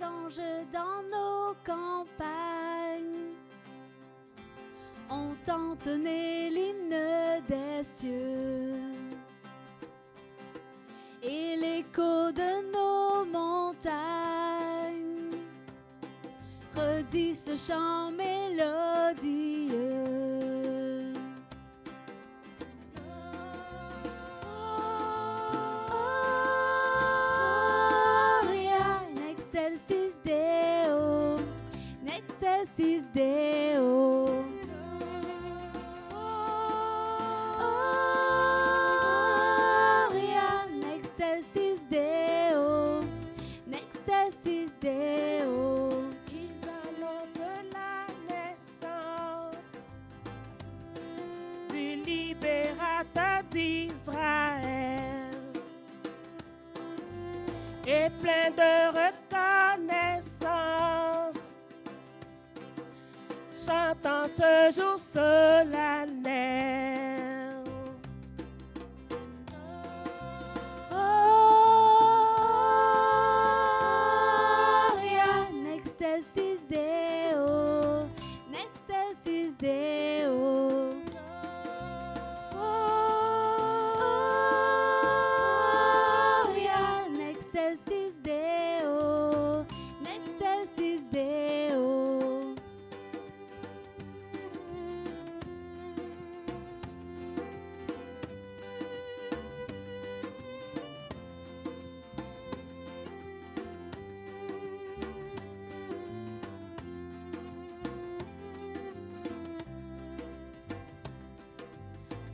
anges dans nos campagnes ont entonné l'hymne des cieux. Et l'écho de nos montagnes redit ce chant mélodieux. Gloria in excelsis Deo, in excelsis Deo. Gloria in excelsis Deo, in excelsis Deo. Ils annoncent la naissance du libérateur d'Israël. Et plein de reconnaissance, chantant ce jour solennel. Gloria in excelsis Deo, in excelsis Deo. Gloria in excelsis Deo, in excelsis Deo.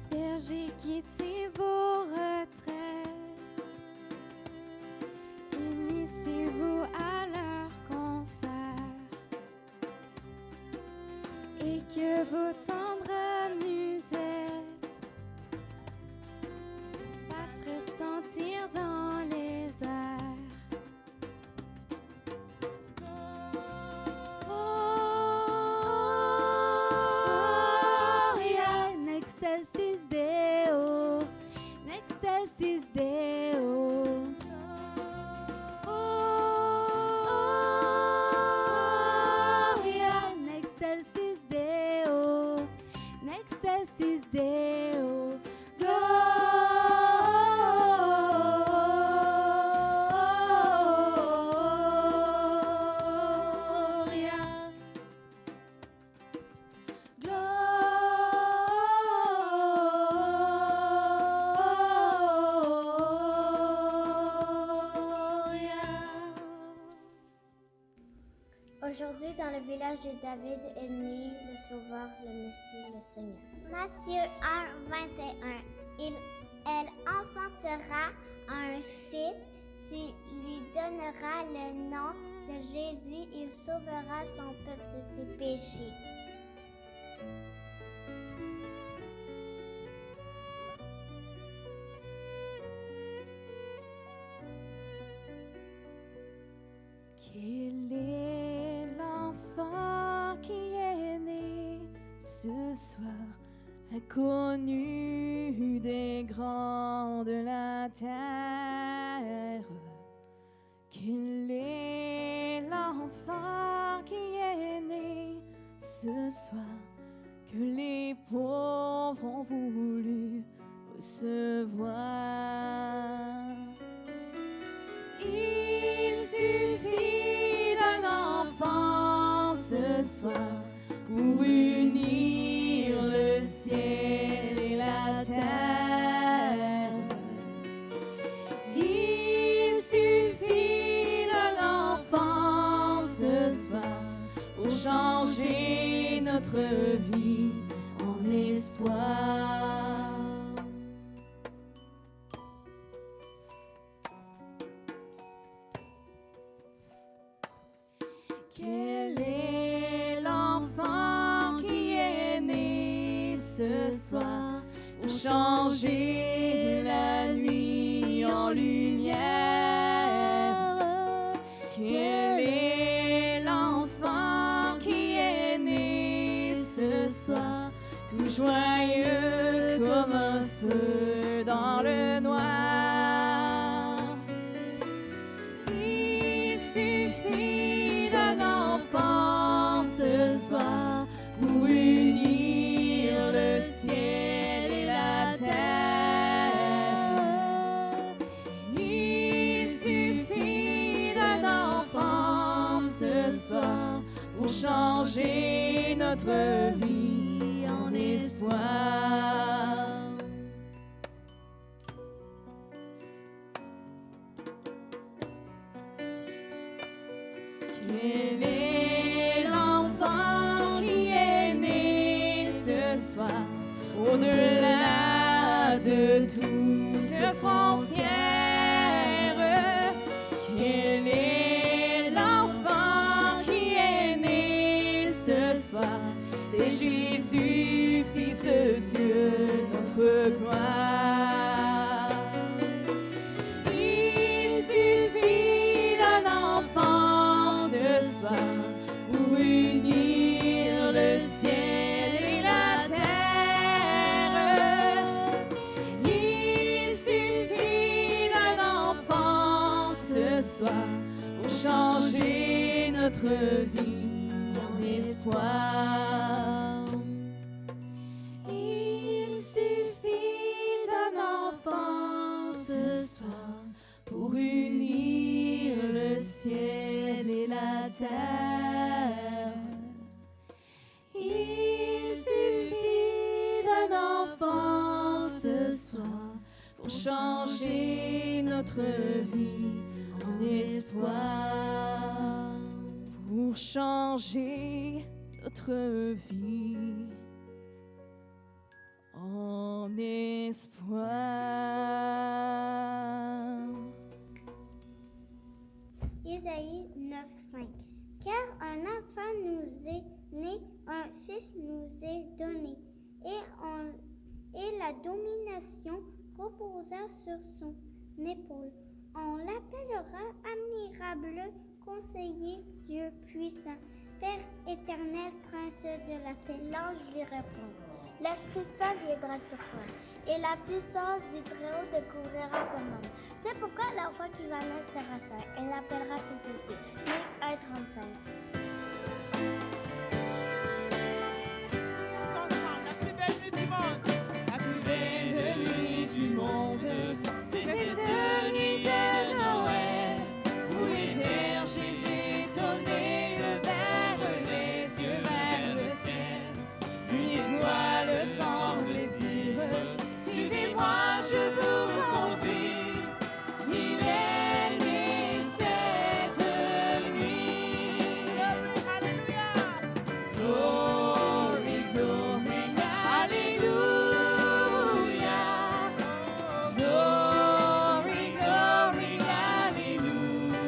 Bergers, quittez vos retraites, unissez-vous à leur concert, et que vos tendres musettes fassent retentir dans les airs. Gloria in excelsis Deo, in excelsis Deo. Gloria in excelsis Deo, in excelsis Deo. Aujourd'hui, dans le village de David est né le Sauveur, le Messie, le Seigneur. Matthieu 1, 21. Elle enfantera un fils, tu lui donneras le nom de Jésus, il sauvera son peuple de ses péchés. Quel est l'enfant qui est né ce soir, inconnu des grands de la terre? Quel est l'enfant qui est né ce soir, que les pauvres ont voulu recevoir? Il suffit d'un enfant ce soir pour unir le ciel et la terre. Il suffit d'un enfant ce soir pour changer notre vie en espoir. Quel est l'enfant qui est né ce soir pour changer la nuit en lumière? Quel est l'enfant qui est né ce soir, tout joyeux comme un feu dans le noir? Il suffit pour unir le ciel et la terre. Il suffit d'un enfant ce soir pour changer notre vie en espoir. Quel est l'enfant qui est né ce soir au-delà de toute frontière? Quel est l'enfant qui est né ce soir? C'est Jésus, Fils de Dieu, notre gloire. Il suffit d'un enfant ce soir pour unir le ciel et la terre. Il suffit d'un enfant ce soir pour changer notre vie en espoir. Il suffit d'un enfant ce soir pour unir le ciel et la terre. Il suffit d'un enfant ce soir pour changer notre vie en espoir. Pour changer notre vie en espoir. Ésaïe 9:5. Car un enfant nous est né, un fils nous est donné, et la domination reposera sur son épaule. On l'appellera admirable, conseiller, Dieu puissant, Père éternel, prince de la paix. L'ange lui répond: L'Esprit Saint viendra sur toi, et la puissance du Très-Haut te couvrira ton nom. C'est pourquoi l'enfant qui va naître sera saint, et l'appellera Fils de Dieu. Luc 1:35. La plus belle nuit du monde. La plus belle nuit du monde, c'est cette nuit de Noël, où les bergers étonnés levèrent les yeux vers le ciel. Une étoile semble dire: suivez-moi, je vous conduis. Il est né cette nuit. Alléluia. Glory, glory, Alléluia. Glory, glory, Alléluia.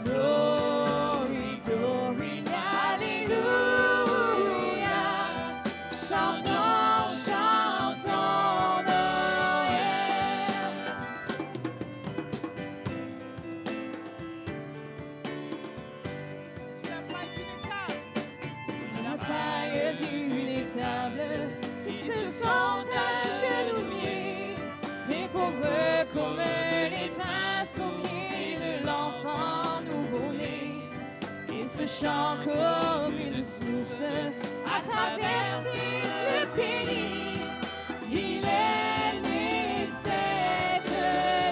Glory, glory, Alléluia. Chantons, chantons Noël. Sur la paille d'une étable. Sur la paille d'une étable, ils se sont agenouillés, les pauvres comme les princes aux pieds de l'enfant nouveau-né. Et ce chant comme une source a traversé le pays. Il est né cette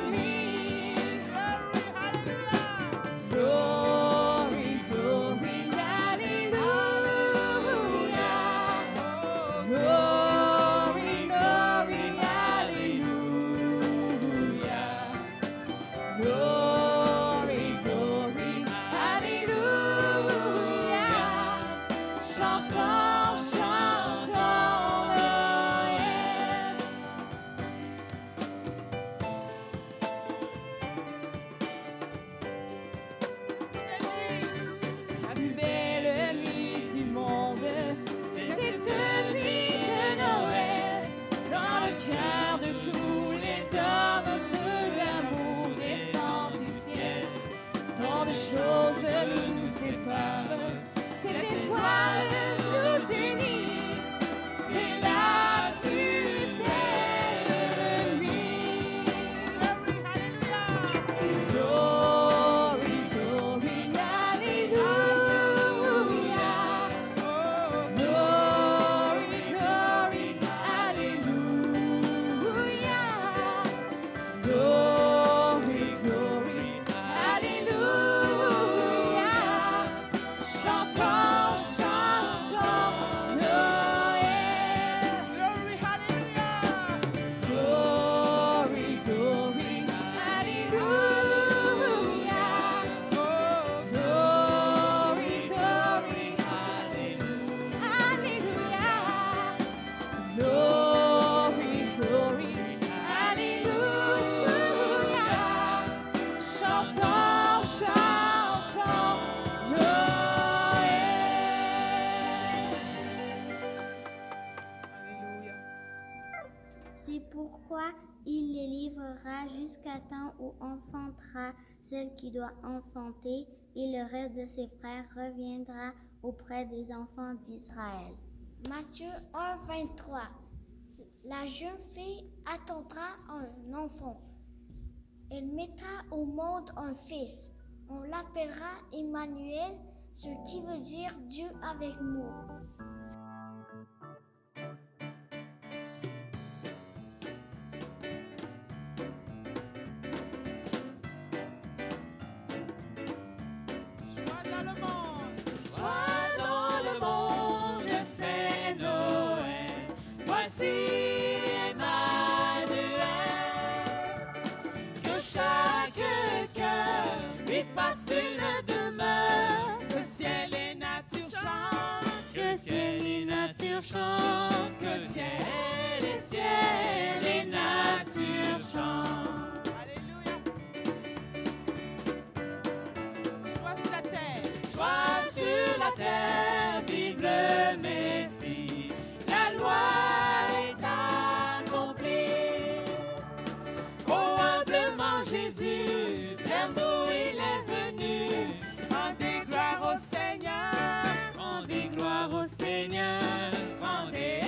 nuit. Glory, glory, Alléluia. Glory, glory, Alléluia. Glory, glory, Alléluia. Chantons, chantons Noël. La plus belle nuit du monde, c'est cette nuit de Noël. Dans le cœur de tous les hommes, un peu d'amour descend du ciel. Tant de choses nous séparent, cette étoile nous unit. C'est la plus belle nuit. Glory, glory, Alléluia. Il les livrera jusqu'à temps où enfantera celle qui doit enfanter, et le reste de ses frères reviendra auprès des enfants d'Israël. Matthieu 1, 23. La jeune fille attendra un enfant. Elle mettra au monde un fils. On l'appellera Emmanuel, ce qui veut dire Dieu avec nous. Joie dans le monde. Joie dans le monde, c'est Noël. Voici Emmanuel. Que chaque cœur lui fasse une demeure. Que ciel et nature chantent. Que ciel et nature chantent. Que ciel et nature chantent. Alléluia. Joie sur la terre. Joie sur la terre, vive le Messie. La loi est accomplie. Oh, humblement Jésus, vers nous il est venu. Rendez gloire au Seigneur. Rendez gloire au Seigneur. Rendez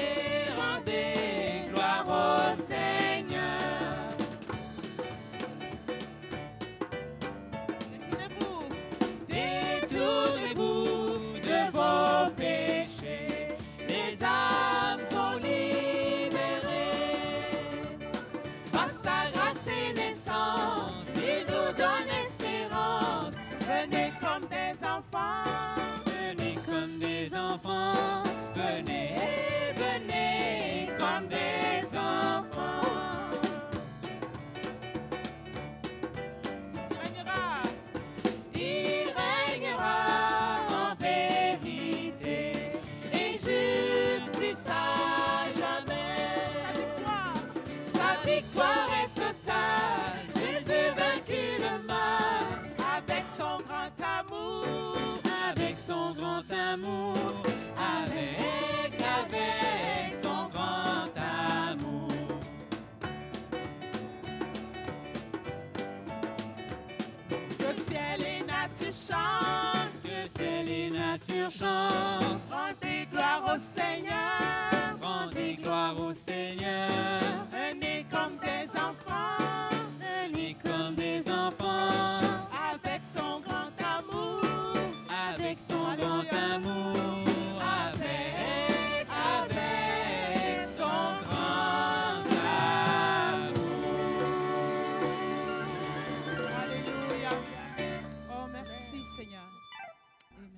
gloire au Seigneur. Détournez-vous. Détournez-vous de vos péchés, les âmes sont libérées. Par sa grâce et naissance, il nous donne espérance. Venez comme des enfants. Venez comme des enfants, venez, venez comme des enfants. Il régnera. Il régnera en vérité et justice à jamais. Sa victoire est totale. Jésus vaincu le mal Avec son grand amour. avec son grand amour. Avec son grand amour. Que ciel et nature chantent. Que ciel et nature chantent. Rendez gloire au Seigneur. Rendez gloire au Seigneur. Venez comme des enfants. Venez comme des enfants. Avec son grand amour. Avec son grand amour. Avec son grand amour. Alléluia. Oh, merci Seigneur. Amen.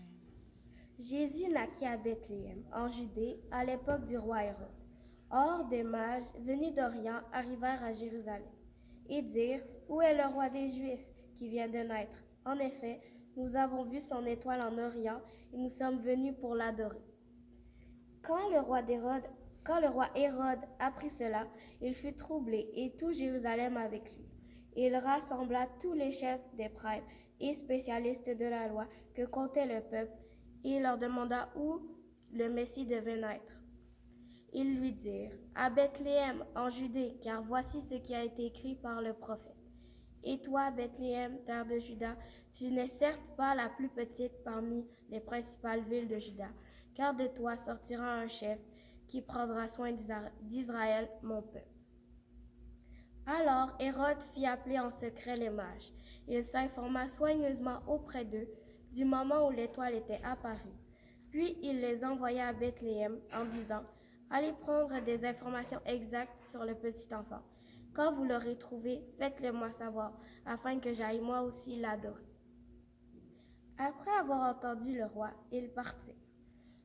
Jésus naquit à Bethléem, en Judée, à l'époque du roi Hérode. Or, des mages venus d'Orient arrivèrent à Jérusalem et dirent: Où est le roi des Juifs qui vient de naître? En effet, nous avons vu son étoile en Orient et nous sommes venus pour l'adorer. Quand le roi Hérode apprit cela, il fut troublé et tout Jérusalem avec lui. Il rassembla tous les chefs des prêtres et spécialistes de la loi que comptait le peuple et leur demanda où le Messie devait naître. Ils lui dirent: À Bethléem, en Judée, car voici ce qui a été écrit par le prophète. Et toi, Bethléem, terre de Juda, tu n'es certes pas la plus petite parmi les principales villes de Juda, car de toi sortira un chef qui prendra soin d'Israël, mon peuple. Alors Hérode fit appeler en secret les mages. Il s'informa soigneusement auprès d'eux du moment où l'étoile était apparue. Puis il les envoya à Bethléem en disant: Allez prendre des informations exactes sur le petit enfant. Quand vous l'aurez trouvé, faites-le-moi savoir, afin que j'aille moi aussi l'adorer. Après avoir entendu le roi, ils partirent.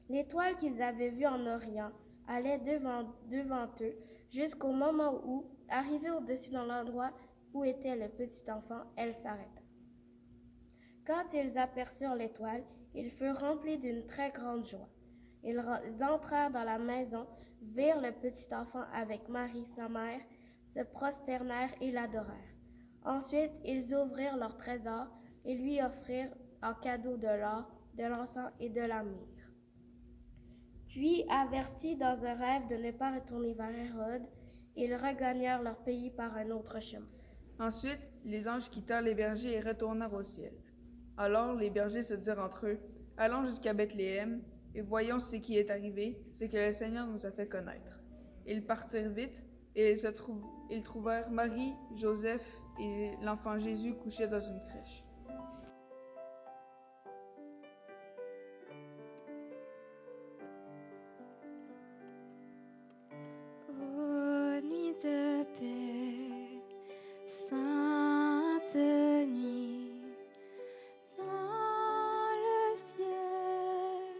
L'étoile qu'ils avaient vue en Orient allait devant eux jusqu'au moment où, arrivée au-dessus de l'endroit où était le petit enfant, elle s'arrêta. Quand ils aperçurent l'étoile, ils furent remplis d'une très grande joie. Ils entrèrent dans la maison, virent le petit enfant avec Marie, sa mère, se prosternèrent et l'adorèrent. Ensuite, ils ouvrirent leur trésor et lui offrirent en cadeau de l'or, de l'encens et de la myrrhe. Puis, avertis dans un rêve de ne pas retourner vers Hérode, Ils regagnèrent leur pays par un autre chemin. Ensuite, les anges quittèrent les bergers et retournèrent au ciel. Alors les bergers se dirent entre eux, « Allons jusqu'à Bethléem, et voyons ce qui est arrivé, ce que le Seigneur nous a fait connaître. » Ils partirent vite, et ils trouvèrent Marie, Joseph et l'enfant Jésus couchés dans une crèche. Ô nuit de paix, sainte nuit, dans le ciel,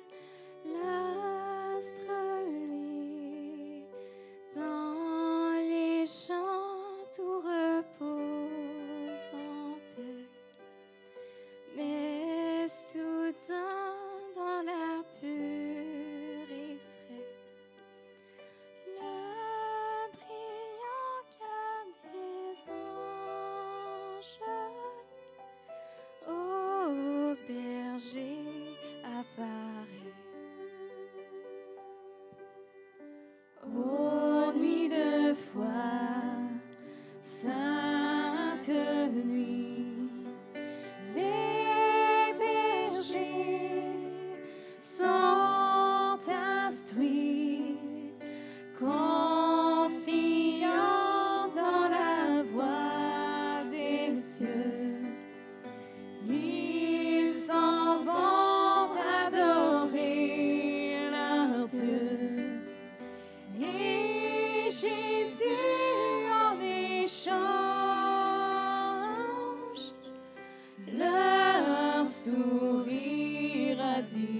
l'astre luit, dans les champs tout repose en paix. Mais soudain, dans l'air pur et frais, le brillant cœur des anges au berger apparaît. Ô nuit de foi, sainte nuit, les bergers sont instruits, confiants dans la voix des cieux. Ils s'en vont adorer leur Dieu. Et Jésus en échange leur sourire radieux.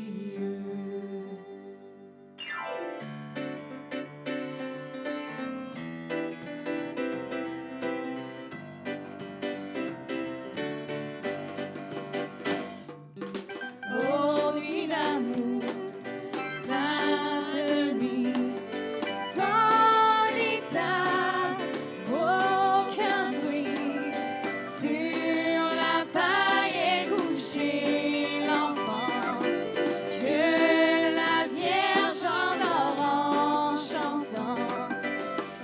Ô nuit d'amour, sainte nuit, dans l'état, aucun bruit, sur la paille est couché l'enfant, que la Vierge endort en chantant.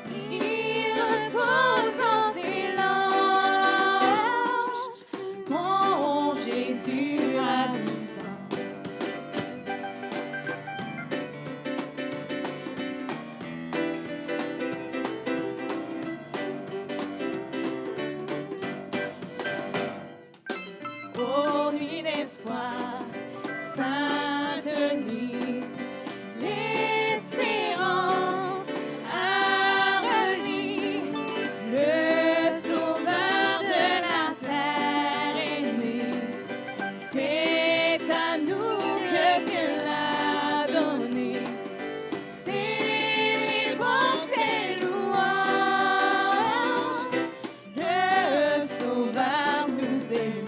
Il repose en ses langes, mon Jésus ravissant. Ô nuit d'espoir, sainte nuit, l'espérance a remis, le sauveur de la terre aimée. C'est à nous que Dieu l'a donné. Célébrons ses louanges, le sauveur nous aimait.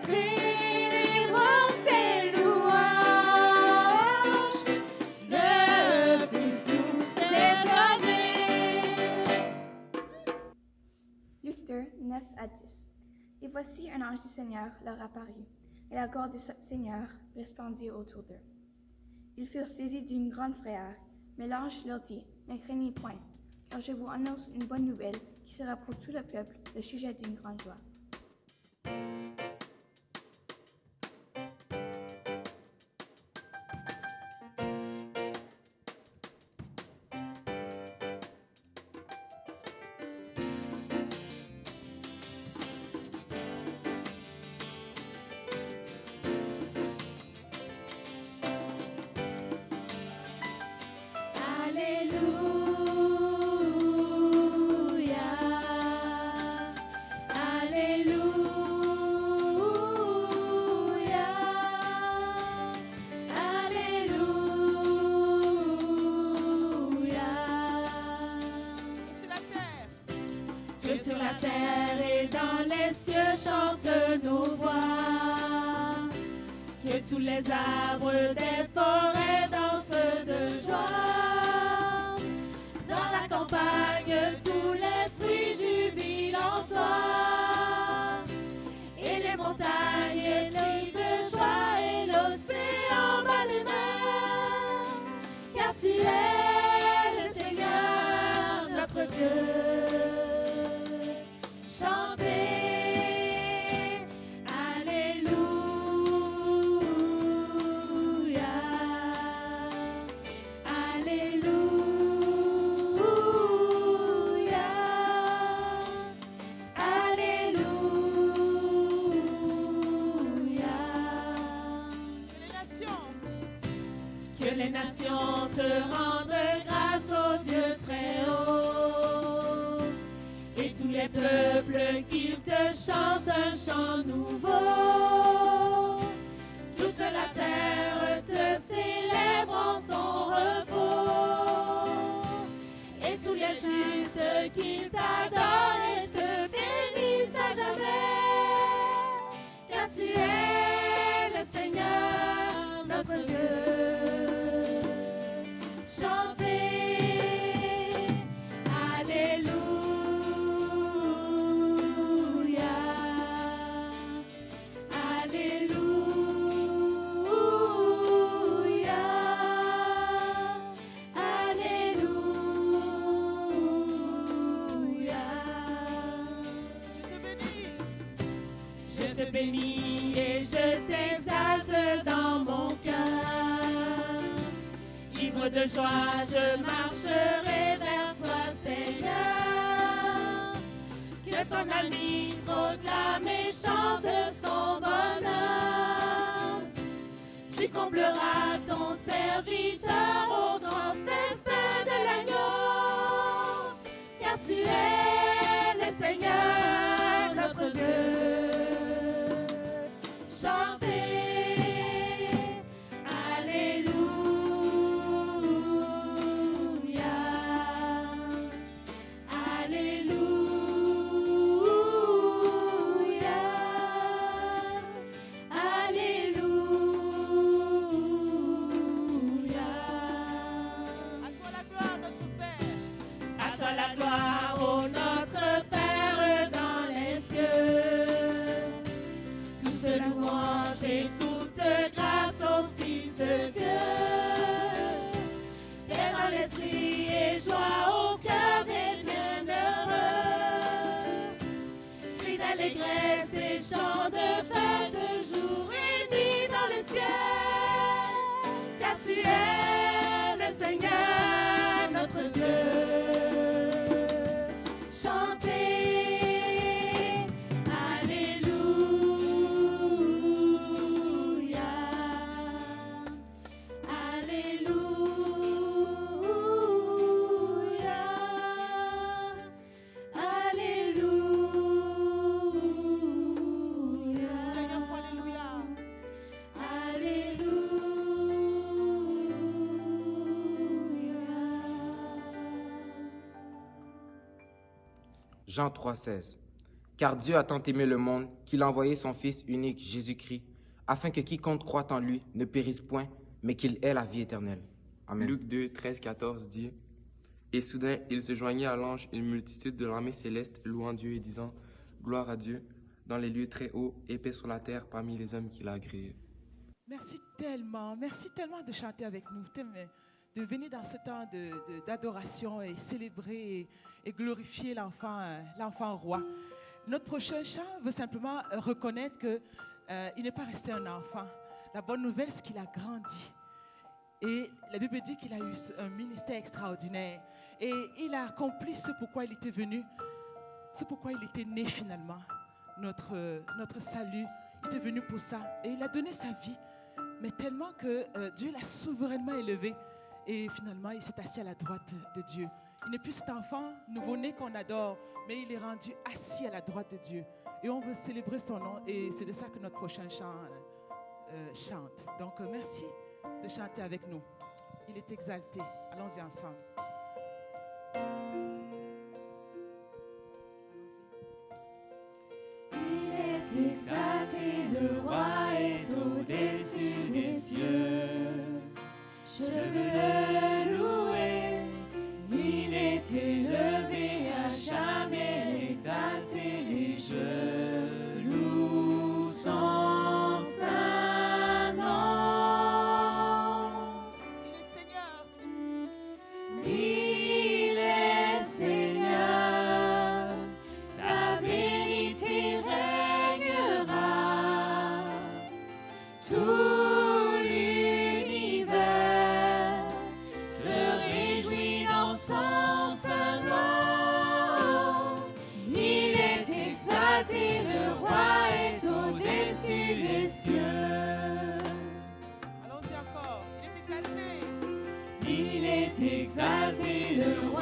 Célébrons ses louanges, le Fils nous s'est donné. Luc 2, 9 à 10. Et voici un ange du Seigneur leur apparut, et la gloire du Seigneur resplendit autour d'eux. Ils furent saisis d'une grande frayeur, mais l'ange leur dit, « Ne craignez point, car je vous annonce une bonne nouvelle qui sera pour tout le peuple le sujet d'une grande joie. Alléluia, Alléluia, Alléluia. Et sur la terre, Que sur la terre et dans les cieux chantent nos voix. Que tous les arbres des forêts dansent de joie. Dans la campagne, tous les fruits jubilent en toi. Et les montagnes crient de joie et l'océan bat les mains. Car tu es le Seigneur. Dieu. Chantez, Alléluia, Alléluia, Alléluia. Que les nations te rendent grâce au Dieu très haut, et tous les peuples qu'ils te chantent un chant nouveau. Toute la terre te célèbre en son repos, et tous les justes qu'ils t'adorent et te bénissent à jamais, car tu es le Seigneur, notre Dieu. Chantez, Alléluia, Alléluia, Alléluia. Je te bénis et je t'exalte dans mon cœur. Ivre de joie, je marcherai vers toi, Seigneur. Que ton ami proclame et chante son bonheur. Tu combleras ton serviteur au grand festin de l'agneau, car tu es le Seigneur, notre Dieu. Chantez, Alléluia, Alléluia, Alléluia. À toi la gloire, notre Père. À toi la gloire, ô notre Père dans les cieux. Toute louange et toute grâce au Fils de Dieu. Paix dans l'esprit et joie au cœur des bienheureux. Cris d'allégresse et chants de fête, jour et nuit dans le ciel. Car tu es le Seigneur, notre Dieu. Chantez, Alléluia, Alléluia, Alléluia, Jean 3,16. Car Dieu a tant aimé le monde qu'il a envoyé son Fils unique, Jésus-Christ, afin que quiconque croit en lui ne périsse point, mais qu'il ait la vie éternelle. Amen. Luc 2, 13-14 dit: Et soudain, il se joignit à l'ange une multitude de l'armée céleste, louant Dieu et disant: Gloire à Dieu, dans les lieux très hauts, et paix sur la terre parmi les hommes qu'il a créés. Merci tellement de chanter avec nous, de venir dans ce temps d'adoration et célébrer et glorifier l'enfant roi. Notre prochain chant veut simplement reconnaître qu'il n'est pas resté un enfant. La bonne nouvelle, c'est qu'il a grandi. Et la Bible dit qu'il a eu un ministère extraordinaire. Et il a accompli ce pourquoi il était venu, ce pourquoi il était né finalement. Notre salut, il était venu pour ça. Et il a donné sa vie, mais tellement que Dieu l'a souverainement élevé. Et finalement, il s'est assis à la droite de Dieu. Il n'est plus cet enfant nouveau-né qu'on adore, mais il est rendu assis à la droite de Dieu. Et on veut célébrer son nom, et c'est de ça que notre prochain chant chante. Donc, merci de chanter avec nous. Il est exalté. Allons-y ensemble. Il est exalté, le roi est au-dessus des cieux. Je veux le louer, il est élevé à jamais exalté. Je loue son saint nom. Il est Seigneur. Il est Seigneur. exalté le